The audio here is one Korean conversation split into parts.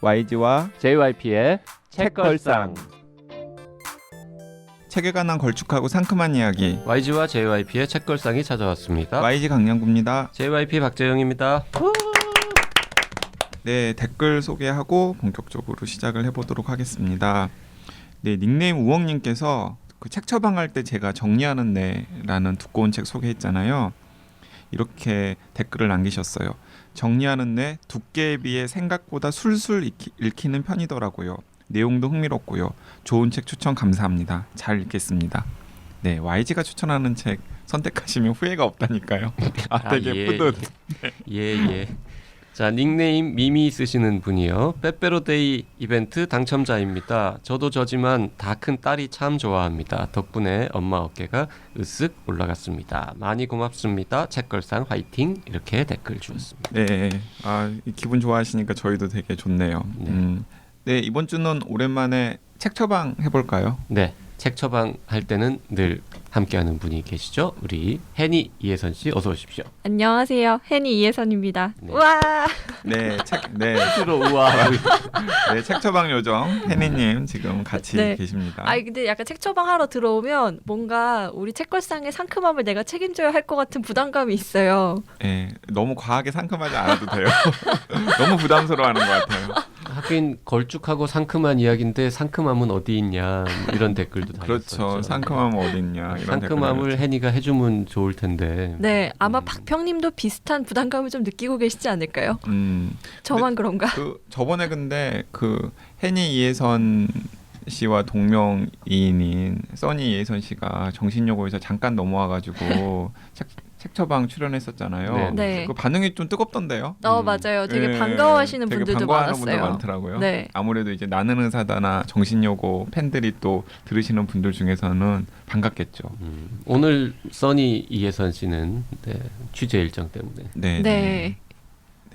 YG와 JYP의 책걸상. 책에 관한 걸쭉하고 상큼한 이야기. YG와 JYP의 책걸상이 찾아왔습니다. YG 강량구입니다. JYP 박재영입니다. 네, 댓글 소개하고 본격적으로 시작을 해보도록 하겠습니다. 네, 닉네임 우엉님께서 그 책 처방할 때 제가 정리하는 내라는 두꺼운 책 소개했잖아요. 이렇게 댓글을 남기셨어요. 정리하는 내 두께에 비해 생각보다 술술 읽히는 편이더라고요. 내용도 흥미롭고요. 좋은 책 추천 감사합니다. 잘 읽겠습니다. 네, YG가 추천하는 책 선택하시면 후회가 없다니까요. 되게 뿌듯. 예. 자, 닉네임 미미 쓰시는 분이요. 빼빼로데이 이벤트 당첨자입니다. 저도 저지만 다 큰 딸이 참 좋아합니다. 덕분에 엄마 어깨가 으쓱 올라갔습니다. 많이 고맙습니다. 책걸상 화이팅. 이렇게 댓글 주었습니다. 네, 기분 좋아하시니까 저희도 되게 좋네요. 네, 이번 주는 오랜만에 책 처방 해볼까요? 네, 책 처방 할 때는 늘 함께하는 분이 계시죠. 우리 혜니 이혜선 씨 어서 오십시오. 안녕하세요. 혜니 이혜선입니다. 네. 우와. 스스로 우와. 네, 책 처방 요정 혜니님 지금 같이 계십니다. 근데 약간 책 처방하러 들어오면 뭔가 우리 책걸상의 상큼함을 내가 책임져야 할 것 같은 부담감이 있어요. 네, 너무 과하게 상큼하지 않아도 돼요. 너무 부담스러워하는 것 같아요. 하긴 걸쭉하고 상큼한 이야기인데 상큼함은 어디 있냐 이런 댓글도 다 그렇죠. 있었죠. 상큼함은 어디 있냐 이런 상큼함을 혜니가 해주면 좋을 텐데. 네, 아마 박평님도 비슷한 부담감을 좀 느끼고 계시지 않을까요? 저만 그런가? 저번에 근데 그 혜니 이혜선 씨와 동명이인인 써니 이혜선 씨가 정신여고에서 잠깐 넘어와가지고 책 처방 출연했었잖아요. 네. 그 반응이 좀 뜨겁던데요. 맞아요. 되게 반가워하시는 되게 분들도 반가워하는 많았어요. 분들 많더라고요. 네. 아무래도 이제 나는 의사다나 정신여고 팬들이 또 들으시는 분들 중에서는 반갑겠죠. 오늘 써니 이혜선 씨는 취재 일정 때문에. 네.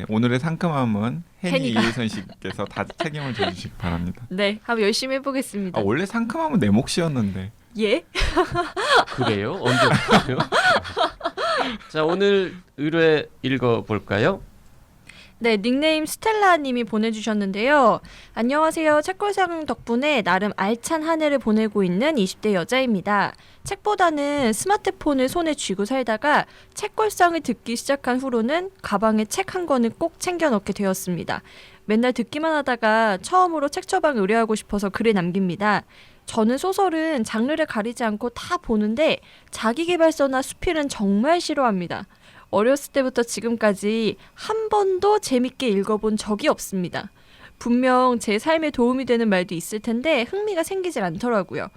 오늘의 상큼함은 혜니 혜니가. 이혜선 씨께서 다 책임을 져주시기 바랍니다. 네, 한번 열심히 해보겠습니다. 원래 상큼함은 내 몫이었는데. 예? 그래요? 언제부터요? 자, 오늘 의뢰 읽어볼까요? 네, 닉네임 스텔라님이 보내주셨는데요. 안녕하세요. 책걸상 덕분에 나름 알찬 한 해를 보내고 있는 20대 여자입니다. 책보다는 스마트폰을 손에 쥐고 살다가 책걸상을 듣기 시작한 후로는 가방에 책 한 권을 꼭 챙겨 넣게 되었습니다. 맨날 듣기만 하다가 처음으로 책 처방 의뢰하고 싶어서 글을 남깁니다. 저는 소설은 장르를 가리지 않고 다 보는데 자기계발서나 수필은 정말 싫어합니다. 어렸을 때부터 지금까지 한 번도 재밌게 읽어본 적이 없습니다. 분명 제 삶에 도움이 되는 말도 있을 텐데 흥미가 생기질 않더라고요.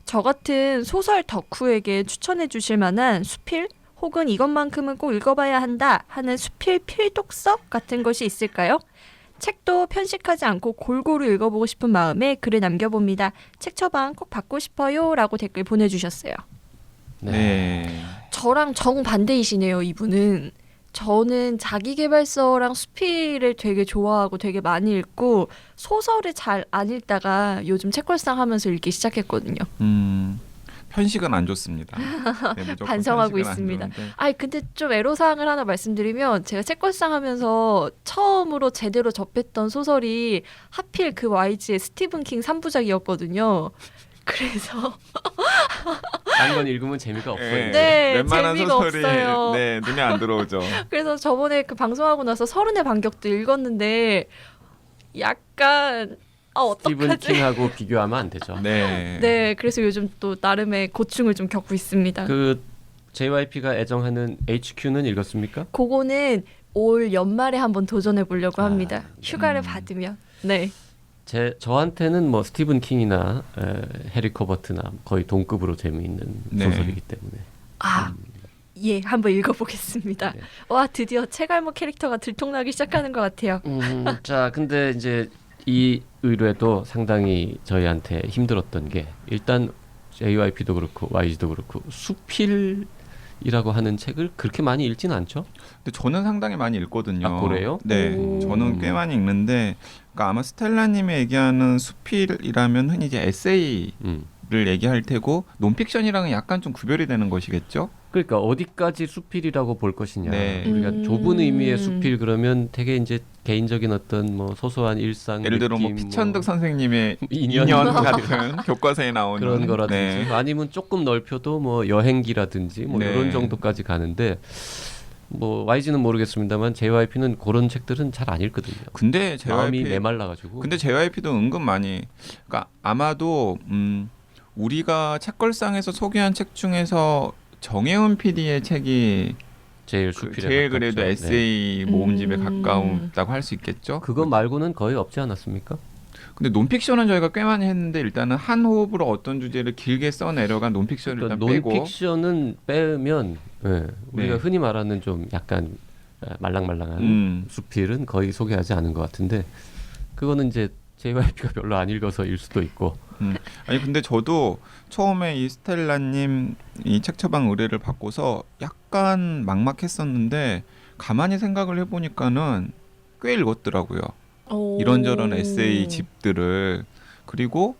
저 같은 소설 덕후에게 추천해 주실 만한 수필 혹은 이것만큼은 꼭 읽어봐야 한다 하는 수필 필독서 같은 것이 있을까요? 책도 편식하지 않고 골고루 읽어보고 싶은 마음에 글을 남겨봅니다. 책 처방 꼭 받고 싶어요 라고 댓글 보내주셨어요. 네. 저랑 정반대이시네요, 이분은. 저는 자기계발서랑 수필을 되게 좋아하고 되게 많이 읽고 소설을 잘 안 읽다가 요즘 책걸상 하면서 읽기 시작했거든요. 편식은 안 좋습니다. 네, 반성하고 있습니다. 근데 좀 애로사항을 하나 말씀드리면 제가 책걸상 하면서 처음으로 제대로 접했던 소설이 하필 그 YG의 스티븐 킹 3부작이었거든요. 그래서 딴 건 읽으면 재미가 없어요. 네, 웬만한 재미가 소설이 없어요. 눈에 안 들어오죠. 그래서 저번에 그 방송하고 나서 서른의 반격도 읽었는데 약간 스티븐 어떡하지? 킹하고 비교하면 안 되죠. 네, 그래서 요즘 또 나름의 고충을 좀 겪고 있습니다. 그 JYP가 애정하는 HQ는 읽었습니까? 그거는 올 연말에 한번 도전해 보려고 합니다. 휴가를 받으면. 네. 저한테는 뭐 스티븐 킹이나 해리 커버트나 거의 동급으로 재미있는 소설이기 때문에. 예, 한번 읽어보겠습니다. 네. 와, 드디어 책알못 캐릭터가 들통나기 시작하는 것 같아요. 자, 근데 이제 이 의뢰도 상당히 저희한테 힘들었던 게 일단 JYP도 그렇고 YG도 그렇고 수필이라고 하는 책을 그렇게 많이 읽지는 않죠? 근데 저는 상당히 많이 읽거든요. 그래요? 네, 저는 꽤 많이 읽는데, 그러니까 아마 스텔라님이 얘기하는 수필이라면 흔히 이제 에세이를 얘기할 테고 논픽션이랑은 약간 좀 구별이 되는 것이겠죠? 그러니까 어디까지 수필이라고 볼 것이냐. 네. 우리가 좁은 의미의 수필 그러면 되게 이제 개인적인 어떤 뭐 소소한 일상 예를 들어 뭐 느낌, 피천득 선생님의 인연 인연 같은 교과서에 나오는 그런 거라든지 네. 아니면 조금 넓혀도 뭐 여행기라든지 뭐 네. 이런 정도까지 가는데 뭐 YG는 모르겠습니다만 JYP는 그런 책들은 잘 안 읽거든요. 근데 마음이 JYP 메말라가지고. 근데 JYP도 은근 많이 그러니까 아마도 우리가 책걸상에서 소개한 책 중에서 정혜원 PD의 책이 제일 그 수필에 제일 가깝죠. 그래도 네. 에세이 모음집에 가까웠다고 할 수 있겠죠. 그거 말고는 거의 없지 않았습니까? 근데 논픽션은 저희가 꽤 많이 했는데 일단은 한 호흡으로 어떤 주제를 길게 써내려간 논픽션을 그러니까 일단 빼고 논픽션은 빼면 예, 우리가 네. 흔히 말하는 좀 약간 말랑말랑한 수필은 거의 소개하지 않은 것 같은데 그거는 이제 JYP가 별로 안 읽어서일 수도 있고. 아니 근데 저도 처음에 이 스텔라님 이 책 처방 의뢰를 받고서 약간 막막했었는데 가만히 생각을 해보니까는 꽤 읽었더라고요. 오. 이런저런 에세이 집들을. 그리고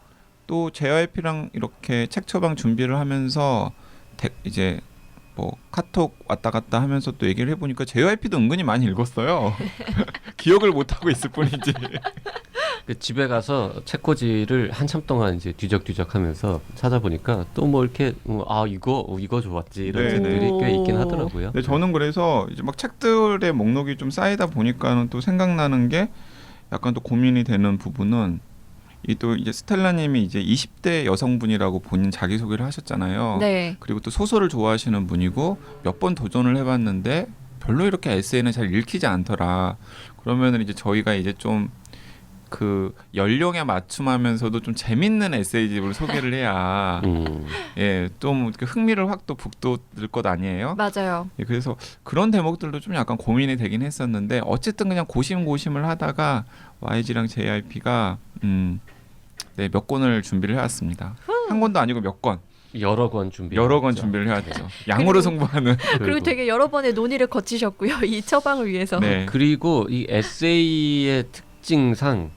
또 JYP랑 이렇게 책 처방 준비를 하면서 이제 뭐 카톡 왔다 갔다 하면서 또 얘기를 해보니까 JYP도 은근히 많이 읽었어요. 기억을 못 하고 있을 뿐이지. 그 집에 가서 책꽂이를 한참 동안 이제 뒤적뒤적하면서 찾아보니까 또 뭐 이렇게 이거 좋았지 이런 네, 책들이 네. 꽤 있긴 하더라고요. 근데 저는 그래서 이제 막 책들의 목록이 좀 쌓이다 보니까는 또 생각나는 게 약간 또 고민이 되는 부분은 이 또 이제 스텔라님이 이제 20대 여성분이라고 본인 자기소개를 하셨잖아요. 네. 그리고 또 소설을 좋아하시는 분이고 몇 번 도전을 해봤는데 별로 이렇게 에세이는 잘 읽히지 않더라. 그러면은 이제 저희가 이제 좀 그 연령에 맞춤하면서도 좀 재밌는 에세이집을 소개를 해야 좀 흥미를 확 또 북돋을 것 아니에요? 맞아요. 예, 그래서 그런 대목들도 좀 약간 고민이 되긴 했었는데 어쨌든 그냥 고심고심을 하다가 YG랑 JYP가 몇 권을 준비를 해왔습니다. 한 권도 아니고 몇 권, 여러 권 여러 권 준비를 해왔죠. 양으로 승부하는. 그리고 되게 여러 번의 논의를 거치셨고요. 이 처방을 위해서. 네. 그리고 이 에세이의 특징상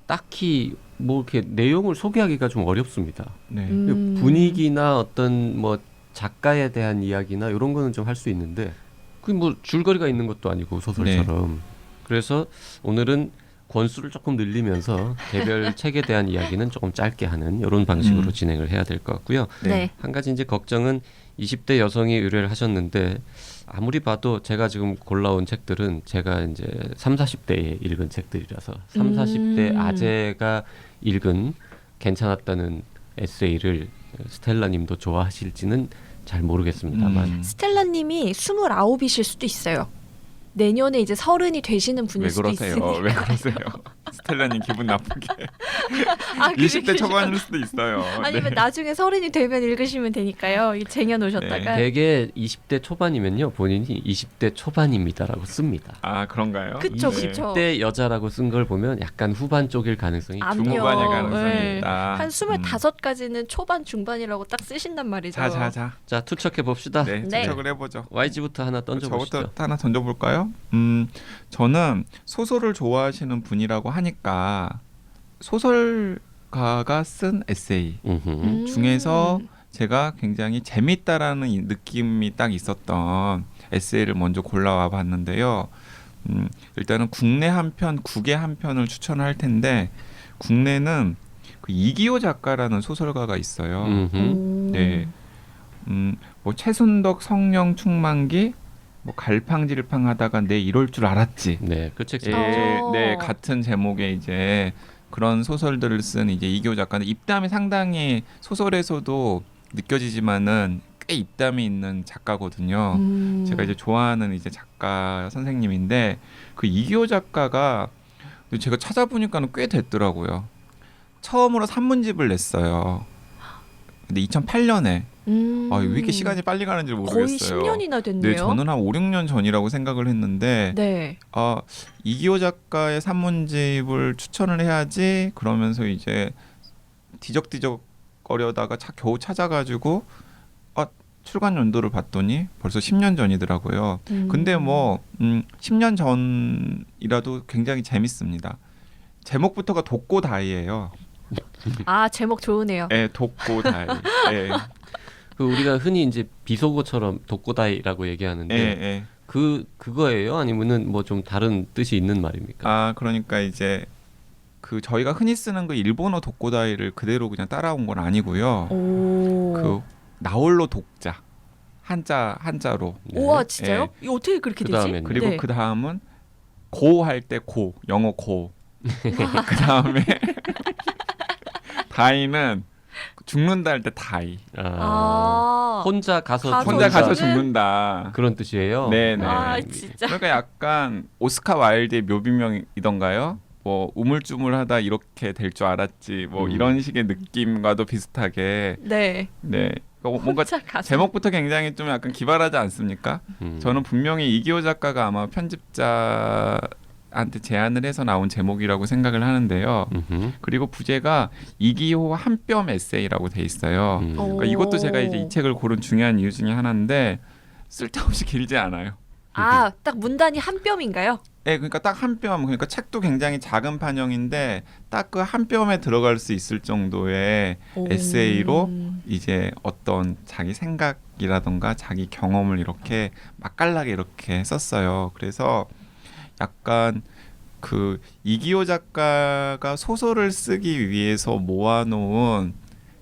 딱히 뭐 이렇게 내용을 소개하기가 좀 어렵습니다. 네. 분위기나 어떤 뭐 작가에 대한 이야기나 이런 거는 좀 할 수 있는데 그 뭐 줄거리가 있는 것도 아니고 소설처럼. 그래서 오늘은 권수를 조금 늘리면서 개별 책에 대한 이야기는 조금 짧게 하는 이런 방식으로 진행을 해야 될 것 같고요. 네. 한 가지 이제 걱정은 20대 여성이 의뢰를 하셨는데 아무리 봐도 제가 지금 골라온 책들은 제가 이제 3, 40대에 읽은 책들이라서 3, 40대 아재가 읽은 괜찮았다는 에세이를 스텔라 님도 좋아하실지는 잘 모르겠습니다만 스텔라님이 29이실 수도 있어요. 내년에 이제 30이 되시는 분일 왜 수도 그러세요? 있으니까. 왜 그러세요? 스텔라님 기분 나쁘게. 아, 20대 초반일 수도 있어요. 아니면 네. 나중에 30이 되면 읽으시면 되니까요. 이 쟁여놓으셨다가. 되게 20대 초반이면요 본인이 20대 초반입니다라고 씁니다. 아 그런가요? 그쵸, 네. 그쵸. 20대 여자라고 쓴 걸 보면 약간 후반 쪽일 가능성이 암요. 중후반일 가능성이 네. 있다. 한 25까지는 초반 중반이라고 딱 쓰신단 말이죠. 자자자. 자 투척해 봅시다. 네, 네. 추적을 해보죠. YG부터 하나 던져보시죠. 저부터 하나 던져볼까요? 저는 소설을 좋아하시는 분이라고 하니까 소설가가 쓴 에세이 중에서 제가 굉장히 재밌다라는 이 느낌이 딱 있었던 에세이를 먼저 골라와 봤는데요. 일단은 국내 한 편, 국외 한 편을 추천할 텐데 국내는 그 이기호 작가라는 소설가가 있어요. 네, 뭐 최순덕 성령 충만기, 뭐 갈팡질팡하다가 내 이럴 줄 알았지. 네, 그 책. 네, 같은 제목의 이제 그런 소설들을 쓴 이제 이기호 작가는 입담이 상당히 소설에서도 느껴지지만은 꽤 입담이 있는 작가거든요. 제가 이제 좋아하는 이제 작가 선생님인데 그 이기호 작가가 제가 찾아보니까는 꽤 됐더라고요. 처음으로 산문집을 냈어요. 근데 2008년에 왜 이렇게 시간이 빨리 가는지 모르겠어요. 거의 10년이나 됐네요. 네, 저는 한 5, 6년 전이라고 생각을 했는데 네. 이기호 작가의 산문집을 추천을 해야지 그러면서 이제 뒤적뒤적거려다가 겨우 찾아가지고 출간 연도를 봤더니 벌써 10년 전이더라고요. 근데 뭐 10년 전이라도 굉장히 재밌습니다. 제목부터가 독고다이예요. 아, 제목 좋으네요. 네, 독고다이. 네. 그 우리가 흔히 이제 비속어처럼 독고다이라고 얘기하는데 네, 네. 그거예요? 아니면은 뭐 좀 다른 뜻이 있는 말입니까? 아, 그러니까 이제 그 저희가 흔히 쓰는 그 일본어 독고다이를 그대로 그냥 따라온 건 아니고요. 오. 그 나홀로 독자 한자로. 네. 우와 진짜요? 예. 이거 어떻게 그렇게 되지? 그다음에는? 그리고 네. 그 다음은 고 할 때 고 영어 고. 그 다음에 다이는 죽는다 할 때 다이. 아. 혼자 가서 가서 혼자 가서 죽는? 죽는다. 그런 뜻이에요. 네네. 아 진짜. 그러니까 약간 오스카 와일드의 묘비명이던가요? 뭐 우물쭈물하다 이렇게 될 줄 알았지. 뭐 이런 식의 느낌과도 비슷하게. 네. 네. 그러니까 뭔가 혼자 가서. 제목부터 굉장히 좀 약간 기발하지 않습니까? 저는 분명히 이기호 작가가 아마 편집자한테 제안을 해서 나온 제목이라고 생각을 하는데요. 그리고 부제가 이기호 한 뼘 에세이라고 돼 있어요. 그러니까 이것도 제가 이제 이 책을 고른 중요한 이유 중에 하나인데 쓸데없이 길지 않아요. 아, 딱 문단이 한 뼘인가요? 네, 그러니까 딱 한 뼘. 그러니까 책도 굉장히 작은 판형인데 딱 그 한 뼘에 들어갈 수 있을 정도의 에세이로 이제 어떤 자기 생각이라던가 자기 경험을 이렇게 맛깔나게 이렇게 썼어요. 그래서 약간 그 이기호 작가가 소설을 쓰기 위해서 모아놓은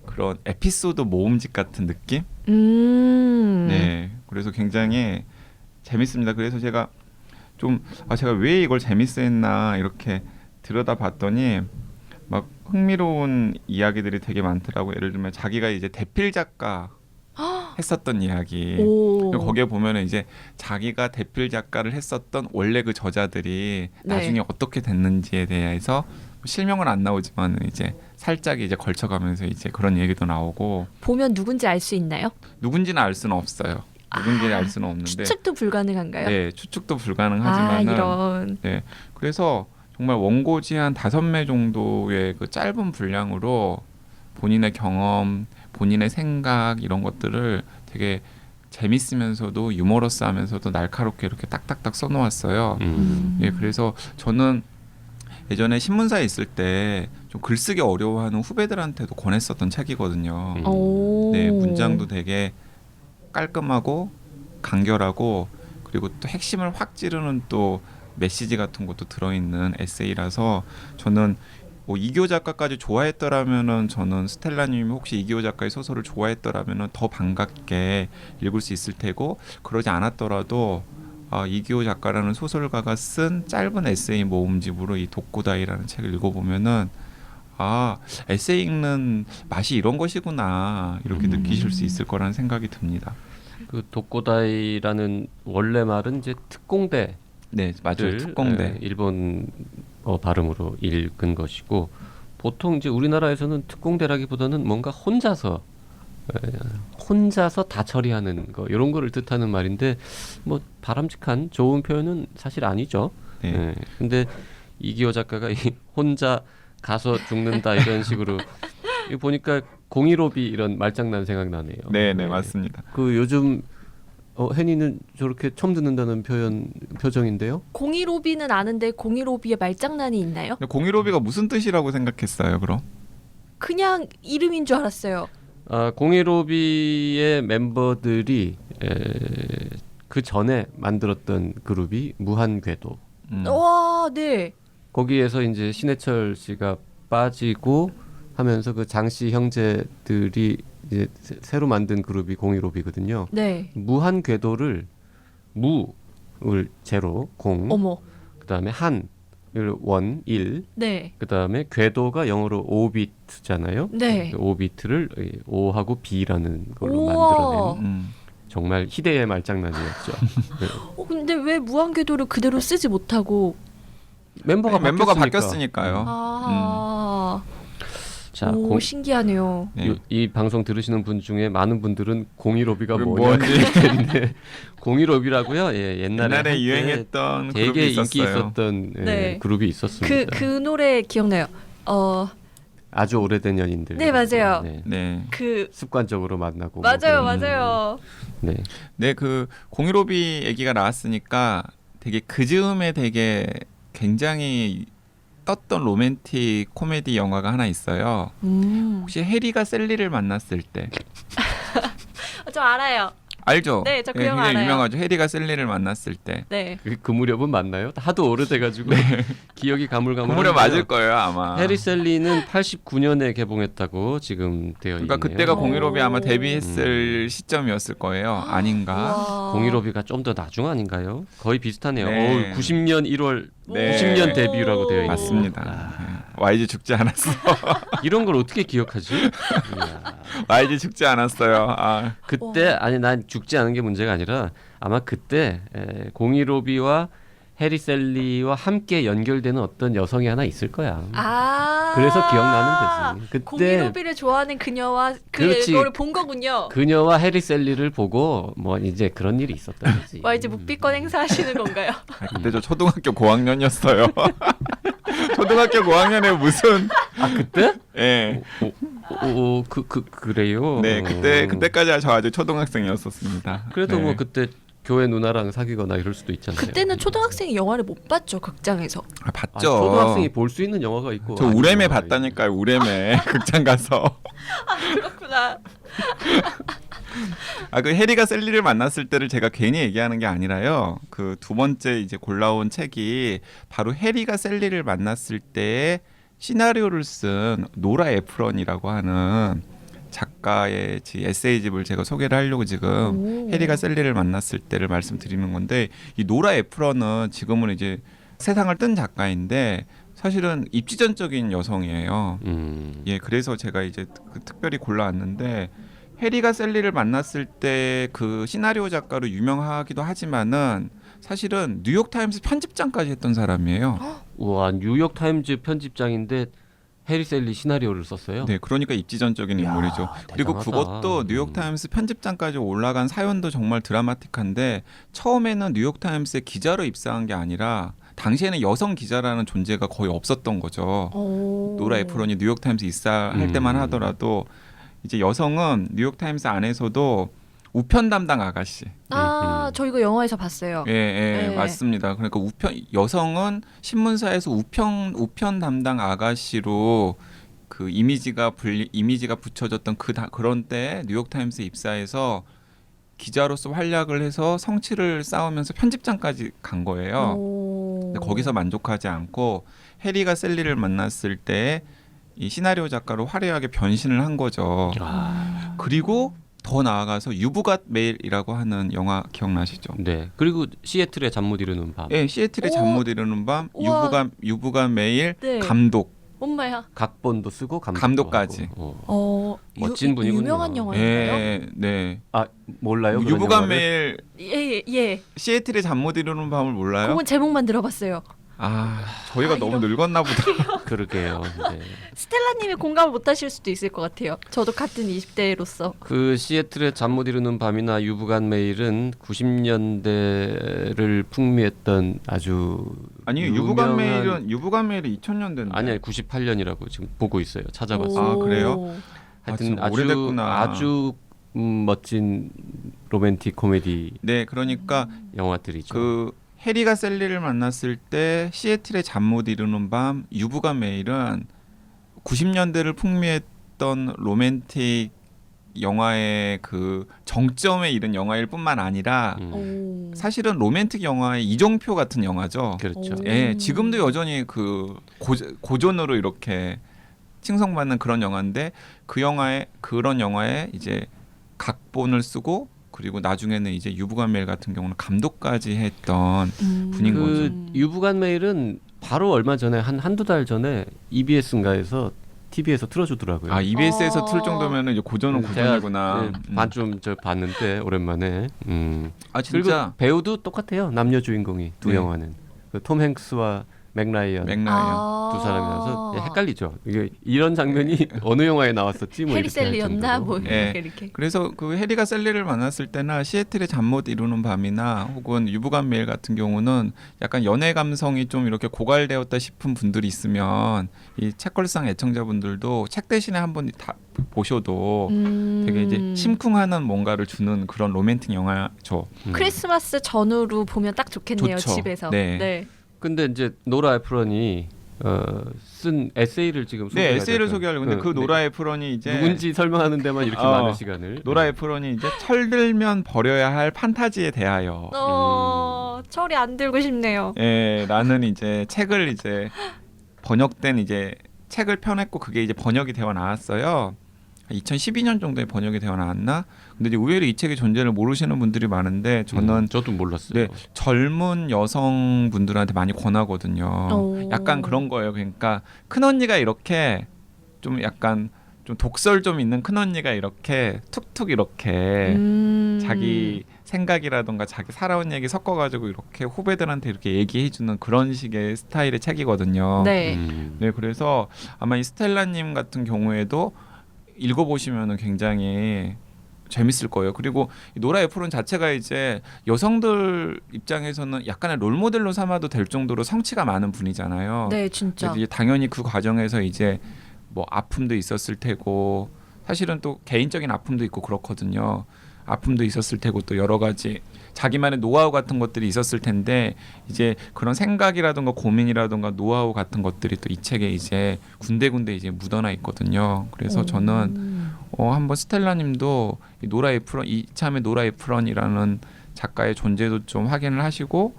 그런 에피소드 모음집 같은 느낌? 네, 그래서 굉장히 재밌습니다. 그래서 제가 좀 제가 왜 이걸 재밌어했나 이렇게 들여다봤더니 막 흥미로운 이야기들이 되게 많더라고요. 예를 들면 자기가 이제 대필 작가 했었던 이야기. 오. 거기에 보면은 이제 자기가 대필 작가를 했었던 원래 그 저자들이 네. 나중에 어떻게 됐는지에 대해서 실명은 안 나오지만 이제 살짝 이제 걸쳐가면서 이제 그런 얘기도 나오고 보면 누군지 알 수 있나요? 누군지는 알 수는 없어요. 누군지는 알 수는 없는데 추측도 불가능한가요? 네, 추측도 아 불가능하지만은 이런. 네, 그래서 정말 원고지 한 5매 정도의 그 짧은 분량으로 본인의 경험, 본인의 생각 이런 것들을 되게 재밌으면서도 유머러스하면서도 날카롭게 이렇게 딱딱딱 써놓았어요. 예, 그래서 저는 예전에 신문사에 있을 때 좀 글쓰기 어려워하는 후배들한테도 권했었던 책이거든요. 오. 네, 문장도 되게 깔끔하고 간결하고 그리고 또 핵심을 확 찌르는 또 메시지 같은 것도 들어있는 에세이라서 저는 뭐 이기호 작가까지 좋아했더라면은 저는 스텔라님이 혹시 이기호 작가의 소설을 좋아했더라면은 더 반갑게 읽을 수 있을 테고 그러지 않았더라도 이기호 작가라는 소설가가 쓴 짧은 에세이 모음집으로 이 독고다이라는 책을 읽어보면은 에세이 읽는 맛이 이런 것이구나 이렇게 느끼실 수 있을 거라는 생각이 듭니다. 그 독고다이라는 원래 말은 이제 특공대. 네, 맞아요. 특공대. 일본 발음으로 읽은 것이고 보통 이제 우리나라에서는 특공대라기보다는 뭔가 혼자서 다 처리하는 거 이런 거를 뜻하는 말인데 뭐 바람직한 좋은 표현은 사실 아니죠. 네. 예. 근데 이기호 작가가 이 혼자 가서 죽는다 이런 식으로 이거 보니까 015B 이런 말장난 생각나네요. 네, 맞습니다. 그 요즘 혜니는 저렇게 처음 듣는다는 표정인데요. 015B는 아는데 015B의 말장난이 있나요? 015B가 무슨 뜻이라고 생각했어요, 그럼? 그냥 이름인 줄 알았어요. 015B의 멤버들이 그 전에 만들었던 그룹이 무한궤도. 와, 네. 거기에서 이제 신해철 씨가 빠지고 하면서 그 장씨 형제들이 이제 새로 만든 그룹이 015B거든요. 네. 무한 궤도를 무를 제로 0, 어머. 그다음에 한을 1, 1, 네. 그다음에 궤도가 영어로 5비트잖아요. 네. 5비트를 O하고 B라는 걸로 우와. 만들어낸 정말 희대의 말장난이었죠. 네. 근데 왜 무한궤도를 그대로 쓰지 못하고? 멤버가 바뀌었으니까요. 자, 오, 신기하네요. 네. 이 방송 들으시는 분 중에 많은 분들은 015B가 그게 뭐냐 뭔지. 그랬는데 015B라고요? 예, 옛날에 한때 유행했던 되게 그룹이 인기 있었어요. 있었던 네. 그룹이 있었습니다. 그 노래 기억나요? 아주 오래된 연인들. 네, 맞아요. 네. 네. 그 습관적으로 만나고. 맞아요, 뭐 그런. 맞아요. 네. 네, 그 015B 얘기가 나왔으니까 되게 그 즈음에 되게 굉장히 떴던 로맨틱 코미디 영화가 하나 있어요. 혹시 해리가 셀리를 만났을 때 저 알아요. 알죠? 네, 저 그 예, 영화 굉장히 알아요. 유명하죠. 해리가 셀리를 만났을 때. 네. 그 무렵은 맞나요? 하도 오래돼가지고 기억이 가물가물. 그 무렵 맞을 거예요 아마. 해리 셀리는 89년에 개봉했다고 지금 되어 있네요. 그러니까 그때가 오. 공유로비 아마 데뷔했을 시점이었을 거예요. 아닌가? 와. 공유로비가 좀 더 나중 아닌가요? 거의 비슷하네요. 네. 90년 1월 네. 90년 데뷔라고 되어 있네요. 맞습니다. 아, YG 죽지 않았어. 이런 걸 어떻게 기억하지? 이야. YG 죽지 않았어요. 아, 그때 아니 난 죽지 않은 게 문제가 아니라 아마 그때 공이로비와 해리 셀리와 함께 연결되는 어떤 여성이 하나 있을 거야. 아. 그래서 기억나는 거지. 그때 공유로비를 좋아하는 그녀와 그렇지. 그거를 본 거군요. 그녀와 해리 셀리를 보고 뭐 이제 그런 일이 있었던 거지. 와 이제 묵비권 행사하시는 건가요? 그때 저 초등학교 고학년이었어요. 초등학교 고학년에 무슨 아 그때? 예. 그래요. 네, 그때까지 저 아직 초등학생이었었습니다. 그래도 네. 뭐 그때 교회 누나랑 사귀거나 이럴 수도 있잖아요. 그때는 초등학생이 영화를 못 봤죠 극장에서. 아, 아, 봤죠. 초등학생이 볼 수 있는 영화가 있고. 저 아닌 우레메 영화가 봤다니까요. 우레메 극장 가서. 그렇구나. 아, 그 해리가 셀리를 만났을 때를 제가 괜히 얘기하는 게 아니라요. 그 두 번째 이제 골라온 책이 바로 해리가 셀리를 만났을 때의 시나리오를 쓴 노라 에프런이라고 하는 작가의 에세이집을 제가 소개를 하려고 지금 오. 해리가 셀리를 만났을 때를 말씀드리는 건데, 이 노라 에프런은 지금은 이제 세상을 뜬 작가인데 사실은 입지전적인 여성이에요. 예, 그래서 제가 이제 특별히 골라왔는데, 해리가 셀리를 만났을 때 그 시나리오 작가로 유명하기도 하지만은 사실은 뉴욕 타임스 편집장까지 했던 사람이에요. 우와, 뉴욕 타임즈 편집장인데 해리 셀리 시나리오를 썼어요. 네, 그러니까 입지전적인 이야, 인물이죠. 그리고 대단하다. 그것도 뉴욕 타임스 편집장까지 올라간 사연도 정말 드라마틱한데, 처음에는 뉴욕 타임스에 기자로 입사한 게 아니라 당시에는 여성 기자라는 존재가 거의 없었던 거죠. 오. 노라 에프런이 뉴욕 타임스 입사할 때만 하더라도 이제 여성은 뉴욕 타임스 안에서도 우편 담당 아가씨. 아, 저 이거 영화에서 봤어요. 예, 예, 네. 맞습니다. 그러니까 여성은 신문사에서 우편 담당 아가씨로 그 이미지가 붙여졌던 그런 때 뉴욕 타임스 입사해서 기자로서 활약을 해서 성취를 쌓으면서 편집장까지 간 거예요. 오. 근데 거기서 만족하지 않고 해리가 셀리를 만났을 때 이 시나리오 작가로 화려하게 변신을 한 거죠. 아, 그리고 더 나아가서 유부갓 메일이라고 하는 영화 기억나시죠? 네. 그리고 시애틀의 잠 못 이루는 밤. 예, 시애틀의 오. 잠 못 이루는 밤, 우와. 유부갓 메일, 네. 감독. 엄마야. 각본도 쓰고 감독까지. 하고. 어. 멋진 유- 분이군요. 유명한 영화인가요? 예, 네. 아, 몰라요? 그런 유부갓 영화를? 메일, 예. 시애틀의 잠 못 이루는 밤을 몰라요? 그건 제목만 들어봤어요. 아, 저희가 아, 너무 이런- 늙었나 보다. 그러게요. 네. 스텔라님이 공감을 못하실 수도 있을 것 같아요. 저도 같은 20대로서. 그 시애틀의 잠 못 이루는 밤이나 유부간 메일은 90년대를 풍미했던 아주 아니, 유명한- 유부갓 메일이 2000년대인데. 아니야 98년이라고 지금 보고 있어요. 찾아봤어요. 아, 오. 그래요? 하여튼 진짜 아주 오래됐구나. 아주 멋진 로맨틱 코미디 네, 그러니까 영화들이죠. 그 해리가 셀리를 만났을 때 시애틀의 잠 못 이루는 밤, 유부갓 메일은 90년대를 풍미했던 로맨틱 영화의 그 정점에 이른 영화일 뿐만 아니라 음, 오. 사실은 로맨틱 영화의 이정표 같은 영화죠. 그렇죠. 오. 예, 지금도 여전히 그 고전으로 이렇게 칭송받는 그런 영화인데, 그런 영화에 이제 각본을 쓰고 그리고 나중에는 이제 유부갓 메일 같은 경우는 감독까지 했던 분인 거죠. 그 유부간 메일은 바로 얼마 전에 한두 달 전에 EBS인가에서 TV에서 틀어주더라고요. 아, EBS에서 어. 틀 정도면은 이제 고전은 고전이구나. 반좀 저 봤는데 오랜만에. 아, 그리고 진짜 배우도 똑같아요. 남녀 주인공이 두 네. 영화는 그 톰 행스와 맥라이언 맥라이언. 두 사람이라서 헷갈리죠. 이게 이런 장면이 어느 영화에 나왔었지? 뭐 해리 이렇게 할 셀리였나 정도로. 뭐 예. 이렇게. 그래서 그 해리가 셀리를 만났을 때나 시애틀의 잠 못 이루는 밤이나 혹은 유부간 메일 같은 경우는 약간 연애 감성이 좀 이렇게 고갈되었다 싶은 분들이 있으면 이 책걸상 애청자분들도 책 대신에 한번 다 보셔도 되게 이제 심쿵하는 뭔가를 주는 그런 로맨틱 영화죠. 크리스마스 전후로 보면 딱 좋겠네요. 좋죠. 집에서. 네. 근데 이제 노라 에프런이 쓴 에세이를 지금 네, 소개해야 에세이를 될까요? 소개하려고 근데 그 네. 노라 에프런이 이제 누군지 설명하는 데만 이렇게 많은 시간을 노라 에프런이 이제 철들면 버려야 할 판타지에 대하여 철이 안 들고 싶네요. 라는 이제 책을 이제 번역된 이제 책을 펴냈고 그게 이제 번역이 되어 나왔어요. 2012년 정도에 번역이 되어 나왔나? 근데 이제 의외로 이 책의 존재를 모르시는 분들이 많은데 저는 저도 몰랐어요. 네, 젊은 여성분들한테 많이 권하거든요. 오. 약간 그런 거예요. 그러니까 큰 언니가 이렇게 좀 약간 좀 독설 좀 있는 큰 언니가 이렇게 툭툭 이렇게 자기 생각이라던가 자기 살아온 얘기 섞어가지고 이렇게 후배들한테 이렇게 얘기해주는 그런 식의 스타일의 책이거든요. 네. 네, 그래서 아마 이 스텔라님 같은 경우에도 읽어보시면은 굉장히 재밌을 거예요. 그리고 이 노라 에프론 자체가 이제 여성들 입장에서는 약간의 롤모델로 삼아도 될 정도로 성취가 많은 분이잖아요. 네, 진짜. 그래서 이제 당연히 그 과정에서 이제 뭐 아픔도 있었을 테고 사실은 또 개인적인 아픔도 있고 그렇거든요. 아픔도 있었을 테고 또 여러 가지 자기만의 노하우 같은 것들이 있었을 텐데 이제 그런 생각이라든가 고민이라든가 노하우 같은 것들이 또 이 책에 이제 군데군데 이제 묻어나 있거든요. 그래서 저는 한번 스텔라님도 이 노라 에프런 이참에 노라 에프런이라는 작가의 존재도 좀 확인을 하시고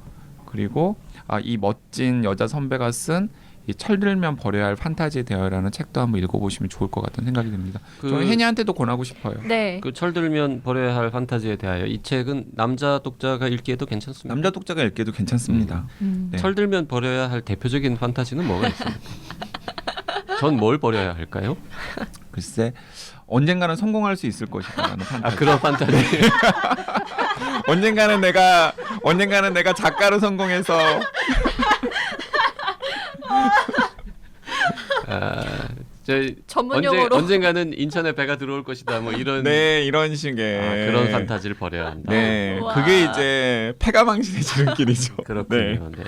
그리고 이 멋진 여자 선배가 쓴 이 철들면 버려야 할 판타지에 대하여라는 책도 한번 읽어보시면 좋을 것 같다는 생각이 듭니다. 저는 혜니한테도 권하고 싶어요. 네. 그 철들면 버려야 할 판타지에 대하여 이 책은 남자 독자가 읽기에도 괜찮습니다. 남자 독자가 읽기에도 괜찮습니다. 네. 철들면 버려야 할 대표적인 판타지는 뭐가 있습니까? 전 뭘 버려야 할까요? 글쎄 언젠가는 성공할 수 있을 것이다라는 판타지. 그런 판타지. 언젠가는 내가 작가로 성공해서 전문 용어로 언젠가는 인천에 배가 들어올 것이다. 뭐 이런 네 이런 식의 그런 판타지를 버려야 한다. 네 우와. 그게 이제 패가망신의 지름길이죠. 그렇군요. 네.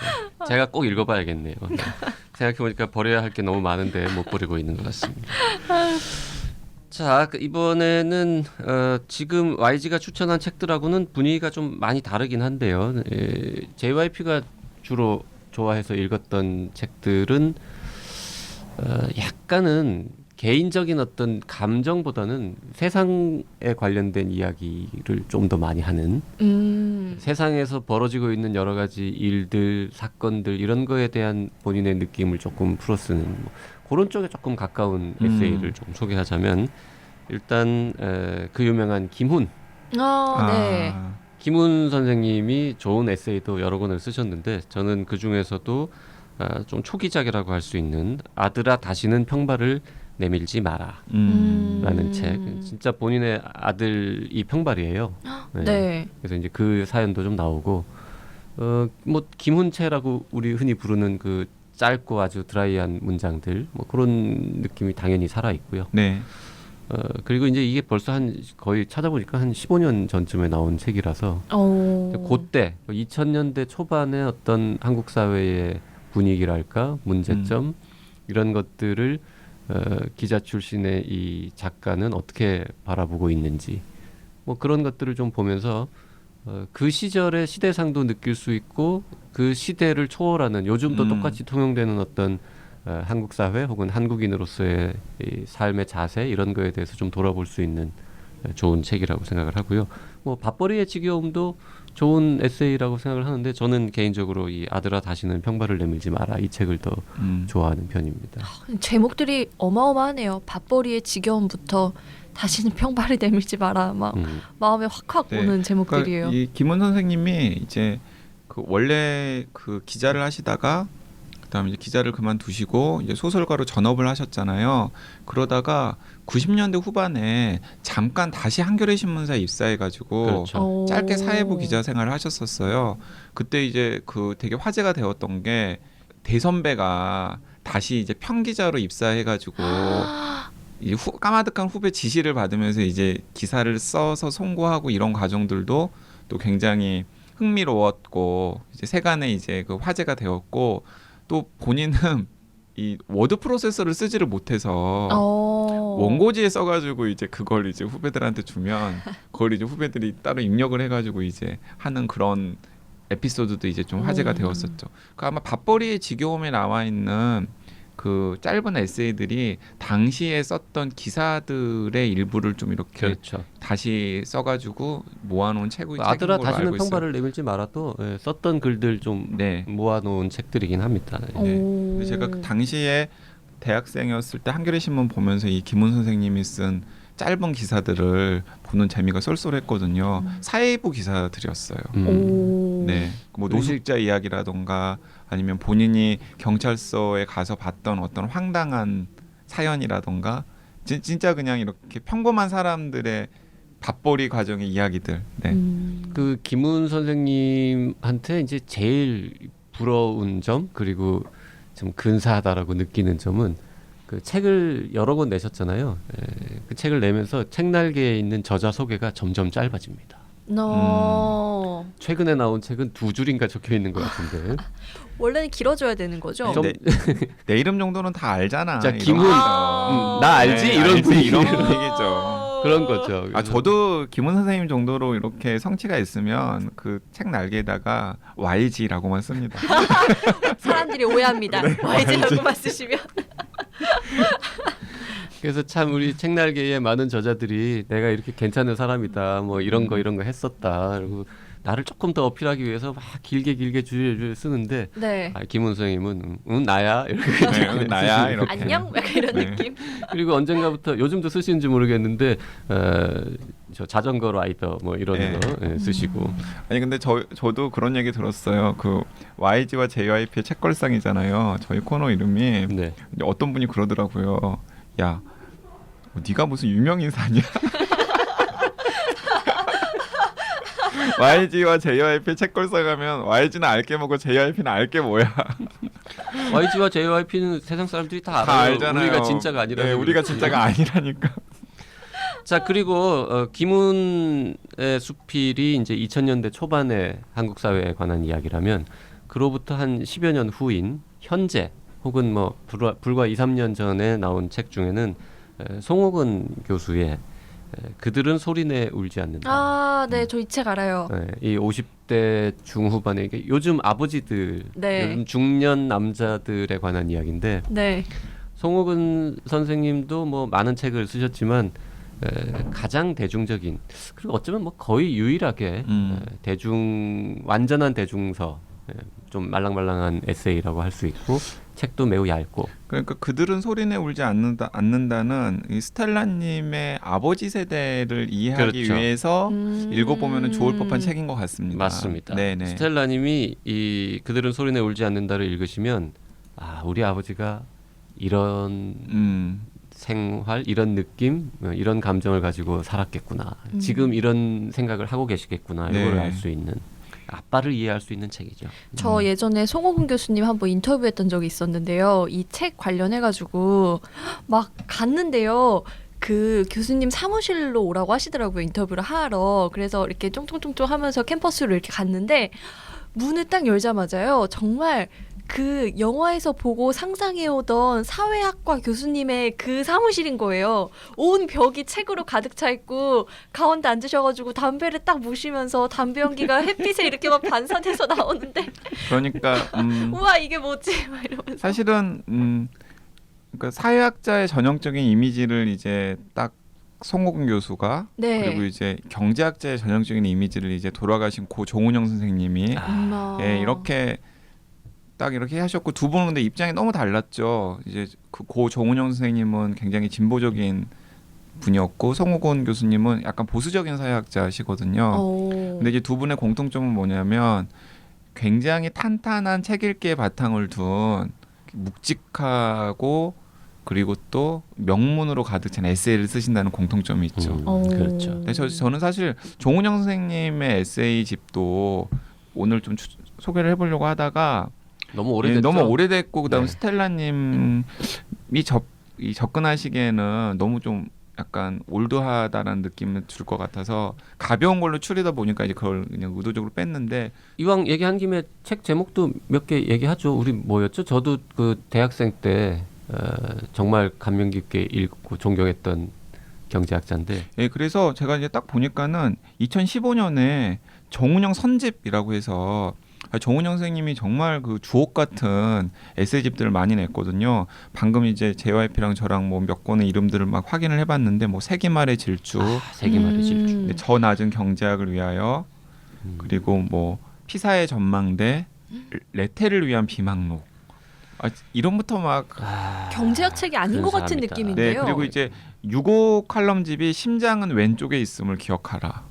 제가 꼭 읽어봐야겠네요. 네. 생각해보니까 버려야 할 게 너무 많은데 못 버리고 있는 것 같습니다. 자, 이번에는 지금 YG가 추천한 책들하고는 분위기가 좀 많이 다르긴 한데요. JYP가 주로 좋아해서 읽었던 책들은 약간은 개인적인 어떤 감정보다는 세상에 관련된 이야기를 좀 더 많이 하는 세상에서 벌어지고 있는 여러 가지 일들, 사건들 이런 거에 대한 본인의 느낌을 조금 풀어쓰는 뭐 그런 쪽에 조금 가까운 에세이를 좀 소개하자면 일단 그 유명한 김훈 네. 김훈 선생님이 좋은 에세이도 여러 권을 쓰셨는데 저는 그 중에서도 좀 초기작이라고 할 수 있는 아들아 다시는 평발을 내밀지 마라 라는 책. 진짜 본인의 아들이 평발이에요. 네. 그래서 이제 그 사연도 좀 나오고 뭐 김훈체라고 우리 흔히 부르는 그 짧고 아주 드라이한 문장들 뭐 그런 느낌이 당연히 살아 있고요. 네. 그리고 이제 이게 벌써 한 거의 찾아보니까 한 15년 전쯤에 나온 책이라서 그때 2000년대 초반의 어떤 한국 사회의 분위기랄까 문제점 이런 것들을 기자 출신의 이 작가는 어떻게 바라보고 있는지 뭐 그런 것들을 좀 보면서 그 시절의 시대상도 느낄 수 있고 그 시대를 초월하는 요즘도 똑같이 통용되는 어떤 한국 사회 혹은 한국인으로서의 이 삶의 자세 이런 거에 대해서 좀 돌아볼 수 있는 좋은 책이라고 생각을 하고요. 뭐 밥벌이의 지겨움도 좋은 에세이라고 생각을 하는데 저는 개인적으로 이 아들아 다시는 평발을 내밀지 마라 이 책을 더 좋아하는 편입니다. 제목들이 어마어마하네요. 밥벌이의 지겨움부터 다시는 평발을 내밀지 마라. 막 마음에 확확 네. 오는 제목들이에요. 그러니까 이 김훈 선생님이 이제 그 원래 그 기자를 하시다가 그다음에 이제 기자를 그만두시고 이제 소설가로 전업을 하셨잖아요. 그러다가 90년대 후반에 잠깐 다시 한겨레 신문사에 입사해가지고 그렇죠. 짧게 사회부 기자 생활을 하셨었어요. 그때 이제 그 되게 화제가 되었던 게 대선배가 다시 이제 평기자로 입사해가지고 이 까마득한 후배 지시를 받으면서 이제 기사를 써서 송고하고 이런 과정들도 또 굉장히 흥미로웠고 이제 세간에 이제 그 화제가 되었고 또 본인은 이 워드 프로세서를 쓰지를 못해서 원고지에 써가지고 이제 그걸 이제 후배들한테 주면 그걸 이제 후배들이 따로 입력을 해가지고 이제 하는 그런 에피소드도 이제 좀 화제가 되었었죠. 그 아마 밥벌이의 지겨움에 나와 있는 그 짧은 에세이들이 당시에 썼던 기사들의 일부를 좀 이렇게 그렇죠. 다시 써가지고 모아놓은 책인 아들아 걸로 다시는 알고 있어요. 평발을 내밀지 말아도 썼던 글들 좀 네. 모아놓은 책들이긴 합니다. 네. 근데 제가 그 당시에 대학생이었을 때 한겨레 신문 보면서 이 김훈 선생님이 쓴 짧은 기사들을 보는 재미가 쏠쏠했거든요. 사회부 기사들이었어요. 네, 뭐 노숙자 이야기라던가 아니면 본인이 경찰서에 가서 봤던 어떤 황당한 사연이라던가 진짜 그냥 이렇게 평범한 사람들의 밥벌이 과정의 이야기들. 네. 그 김훈 선생님한테 이제 제일 부러운 점 그리고 좀 근사하다라고 느끼는 점은 그 책을 여러 권 내셨잖아요. 그 책을 내면서 책날개에 있는 저자 소개가 점점 짧아집니다. 최근에 나온 책은 2줄인가 적혀 있는 것 같은데. 원래는 길어져야 되는 거죠? 좀- 내 이름 정도는 다 알잖아. 자, 이런 김훈, 거죠. 나 알지? 이런 알지? 분위기. 이런 분위기죠. 그런 거죠. 아 저도 김훈 선생님 정도로 이렇게 성취가 있으면 그 책 날개에다가 YG라고만 씁니다. 사람들이 오해합니다. YG라고만 쓰시면. 그래서 참 우리 책날개에 많은 저자들이 내가 이렇게 괜찮은 사람이다, 뭐 이런 거 했었다. 그리고 나를 조금 더 어필하기 위해서 막 길게 줄줄 쓰는데 네. 김훈 선생님은 나야 이렇게 네, 나야 이렇게. 안녕? 약간 이런 네. 느낌. 그리고 언젠가부터 요즘도 쓰시는지 모르겠는데 저 자전거 라이더 뭐 이런 네. 거 쓰시고 아니 근데 저도 그런 얘기 들었어요. 그 YG와 JYP의 책걸상이잖아요. 저희 코너 이름이 네. 어떤 분이 그러더라고요. 야, 네가 무슨 유명 인사냐? YG와 JYP 책걸상 하면 YG는 알게 뭐고 JYP는 알게 뭐야? YG와 JYP는 세상 사람들이 다 다 알아요. 알잖아요. 우리가 진짜가 아니라. 네, 우리가 진짜가 아니라니까. 자 그리고 김훈의 수필이 이제 2000년대 초반의 한국 사회에 관한 이야기라면 그로부터 한 10여 년 후인 현재 혹은 뭐 불과 2, 3년 전에 나온 책 중에는 송옥은 교수의 그들은 소리내 울지 않는다. 아, 네, 저 이 책 알아요. 이 50대 중후반에 이게 요즘 아버지들, 네. 요즘 중년 남자들에 관한 이야기인데 네. 송옥은 선생님도 뭐 많은 책을 쓰셨지만 가장 대중적인 그리고 어쩌면 뭐 거의 유일하게 완전한 대중서 좀 말랑말랑한 에세이라고 할 수 있고 책도 매우 얇고 그러니까 그들은 소리내 울지 않는다는 이 스텔라님의 아버지 세대를 이해하기 그렇죠. 위해서 읽어보면 좋을 법한 책인 것 같습니다. 맞습니다. 네네. 스텔라님이 이 그들은 소리내 울지 않는다를 읽으시면 아 우리 아버지가 이런 생활, 이런 느낌, 이런 감정을 가지고 살았겠구나. 지금 이런 생각을 하고 계시겠구나. 네. 이걸 알 수 있는 아빠를 이해할 수 있는 책이죠. 저 예전에 송호근 교수님 한번 인터뷰했던 적이 있었는데요. 이 책 관련해가지고 막 갔는데요. 그 교수님 사무실로 오라고 하시더라고요. 인터뷰를 하러. 그래서 이렇게 쫑쫑쫑쫑 하면서 캠퍼스로 이렇게 갔는데 문을 딱 열자마자요. 정말 그 영화에서 보고 상상해오던 사회학과 교수님의 그 사무실인 거예요. 온 벽이 책으로 가득 차 있고 가운데 앉으셔가지고 담배를 딱 무시면서 담배 연기가 햇빛에 이렇게 막 반사돼서 나오는데 그러니까 우와 이게 뭐지? 막 이러면서. 사실은 그러니까 사회학자의 전형적인 이미지를 이제 딱 송옥은 교수가 네. 그리고 이제 경제학자의 전형적인 이미지를 이제 돌아가신 고 조은영 선생님이 예, 이렇게 딱 이렇게 하셨고 두 분은 근데 입장이 너무 달랐죠. 이제 그 고 조은영 선생님은 굉장히 진보적인 분이었고 송옥은 교수님은 약간 보수적인 사회학자시거든요. 근데 이제 두 분의 공통점은 뭐냐면 굉장히 탄탄한 책 읽기의 바탕을 둔 묵직하고 그리고 또 명문으로 가득 찬 에세이를 쓰신다는 공통점이 있죠. 그렇죠. 근데 저는 사실 조은영 선생님의 에세이 집도 오늘 좀 소개를 해보려고 하다가 너무 오래됐죠. 너무 오래됐고 그다음 네. 스텔라님이 접근하시기에는 너무 좀 약간 올드하다라는 느낌을 줄 것 같아서 가벼운 걸로 추리다 보니까 이제 그걸 그냥 의도적으로 뺐는데 이왕 얘기한 김에 책 제목도 몇 개 얘기하죠. 우리 뭐였죠? 저도 그 대학생 때 정말 감명 깊게 읽고 존경했던 경제학자인데 예, 그래서 제가 이제 딱 보니까는 2015년에 정운영 선집이라고 해서 정은영 선생님이 정말 그 주옥 같은 에세이집들을 많이 냈거든요. 방금 이제 JYP랑 저랑 뭐 몇 권의 이름들을 막 확인을 해봤는데 뭐 세기말의 질주, 세기말의 질주. 네, 저 낮은 경제학을 위하여, 그리고 뭐 피사의 전망대, 레테를 위한 비망록. 이런부터 막 경제학 책이 아닌 것 같은 근사합니다. 느낌인데요. 네, 그리고 이제 6호 칼럼집이 심장은 왼쪽에 있음을 기억하라.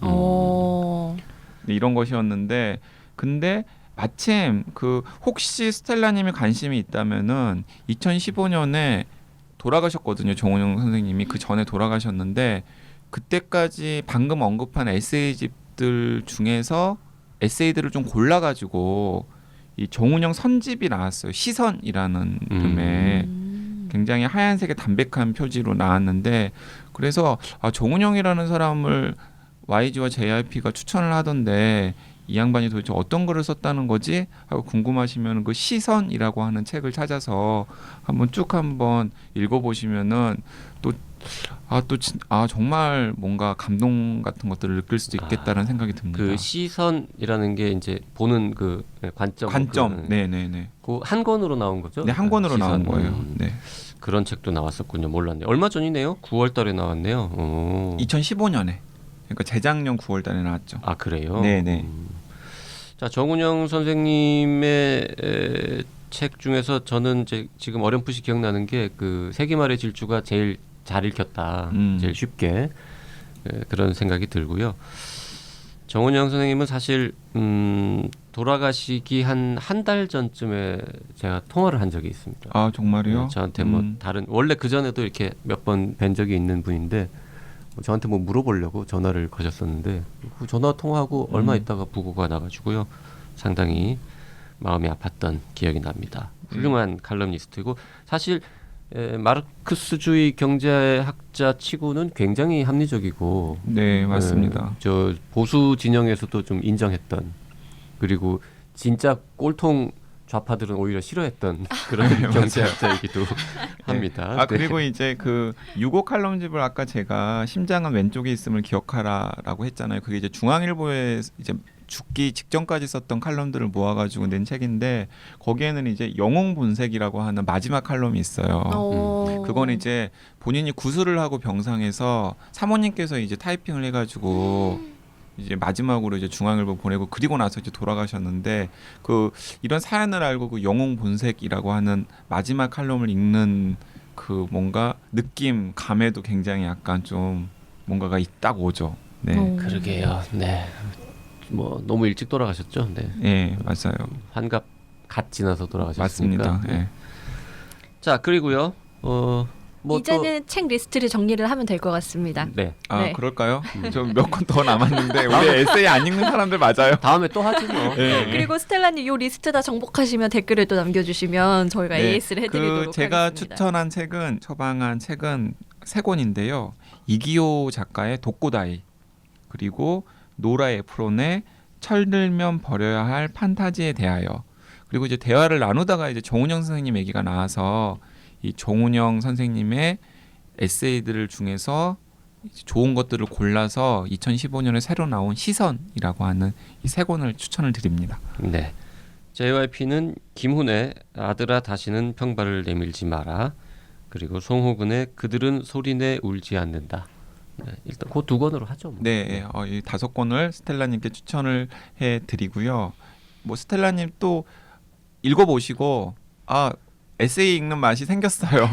네, 이런 것이었는데, 근데 마침 그 혹시 스텔라님이 관심이 있다면은 2015년에 돌아가셨거든요. 정은영 선생님이 그 전에 돌아가셨는데, 그때까지 방금 언급한 에세이집들 중에서 에세이들을 좀 골라가지고 이 정은영 선집이 나왔어요. 시선이라는 이름의 굉장히 하얀색의 담백한 표지로 나왔는데, 그래서 정은영이라는 사람을 YG와 JYP가 추천을 하던데 이 양반이 도대체 어떤 글을 썼다는 거지 하고 궁금하시면 그 시선이라고 하는 책을 찾아서 한번 읽어보시면은 정말 뭔가 감동 같은 것들을 느낄 수도 있겠다는 생각이 듭니다. 그 시선이라는 게 이제 보는 그 관점. 네네네. 그 한 권으로 나온 거죠? 네, 한 권으로 시선. 나온 거예요. 네. 그런 책도 나왔었군요. 몰랐네요. 얼마 전이네요. 9월달에 나왔네요. 2015년에. 그러니까 재작년 9월달에 나왔죠. 아 그래요? 네네. 자, 정은영 선생님의 책 중에서 저는 지금 어렴풋이 기억나는 게 그 세기말의 질주가 제일 잘 읽혔다. 제일 쉽게 그런 생각이 들고요. 정은영 선생님은 사실 돌아가시기 한 달 전쯤에 제가 통화를 한 적이 있습니다. 아 정말요? 네, 저한테 뭐 다른 원래 그 전에도 이렇게 몇 번 뵌 적이 있는 분인데 저한테 뭐 물어보려고 전화를 거셨었는데 그 전화 통화하고 얼마 있다가 부고가 나가지고요. 상당히 마음이 아팠던 기억이 납니다. 훌륭한 칼럼니스트고 사실 마르크스주의 경제학자 치고는 굉장히 합리적이고 네 맞습니다. 저 보수 진영에서도 좀 인정했던, 그리고 진짜 꼴통 좌파들은 오히려 싫어했던 그런 경제학자이기도 합니다. 그리고 이제 그 6호 칼럼집을 아까 제가 심장은 왼쪽에 있음을 기억하라라고 했잖아요. 그게 이제 중앙일보에 이제 죽기 직전까지 썼던 칼럼들을 모아가지고 낸 책인데, 거기에는 이제 영웅 본색이라고 하는 마지막 칼럼이 있어요. 그건 이제 본인이 구술을 하고 병상에서 사모님께서 이제 타이핑을 해가지고 이제 마지막으로 이제 중앙일보 보내고 그리고 나서 이제 돌아가셨는데, 그 이런 사연을 알고 그 영웅 본색이라고 하는 마지막 칼럼을 읽는 그 뭔가 느낌 감에도 굉장히 약간 좀 뭔가가 있다고 오죠. 네. 그러게요. 네. 뭐 너무 일찍 돌아가셨죠. 네. 네, 맞아요. 환갑 갓 지나서 돌아가셨으니까. 맞습니다. 네. 자, 그리고요. 뭐 이제는 책 리스트를 정리를 하면 될 것 같습니다. 네. 네. 그럴까요? 저 몇 권 더 남았는데 우리 에세이 안 읽는 사람들 맞아요. 다음에 또 하지 뭐. 네. 그리고 스텔라님 요 리스트 다 정복하시면 댓글을 또 남겨주시면 저희가 AS를 해드리도록 제가 하겠습니다. 추천한 책은 처방한 책은 세 권인데요. 이기호 작가의 독고다이, 그리고 노라 에프론의 철들면 버려야 할 판타지에 대하여, 그리고 이제 대화를 나누다가 이제 정은영 선생님 얘기가 나와서 이 정은영 선생님의 에세이들 중에서 좋은 것들을 골라서 2015년에 새로 나온 시선이라고 하는 이 세 권을 추천을 드립니다. 네. JYP는 김훈의 아들아 다시는 평발을 내밀지 마라, 그리고 송호근의 그들은 소리내 울지 않는다. 네, 일단 그 두 권으로 하죠. 뭐. 네, 이 5권을 스텔라님께 추천을 해드리고요. 뭐 스텔라님 또 읽어보시고 에세이 읽는 맛이 생겼어요.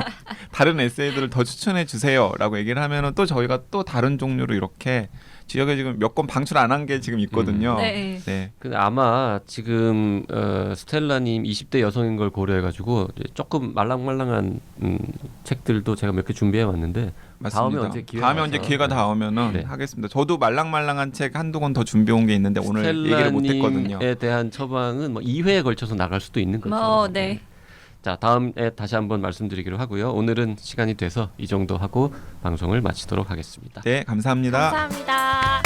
다른 에세이들을 더 추천해 주세요라고 얘기를 하면은 또 저희가 또 다른 종류로 이렇게 지역에 지금 몇 권 방출 안 한 게 지금 있거든요. 네. 네. 근데 아마 지금 스텔라님 20대 여성인 걸 고려해가지고 조금 말랑말랑한 책들도 제가 몇 개 준비해 왔는데 맞습니다. 다음에 언제 기회가 닿으면은 네. 하겠습니다. 저도 말랑말랑한 책 한두 권 더 준비해 온 게 있는데 오늘 얘기를 못 했거든요. 스텔라님에 대한 처방은 뭐 2회에 걸쳐서 나갈 수도 있는 거죠. 네. 자, 다음에 다시 한번 말씀드리기로 하고요. 오늘은 시간이 돼서 이 정도 하고 방송을 마치도록 하겠습니다. 네, 감사합니다. 감사합니다.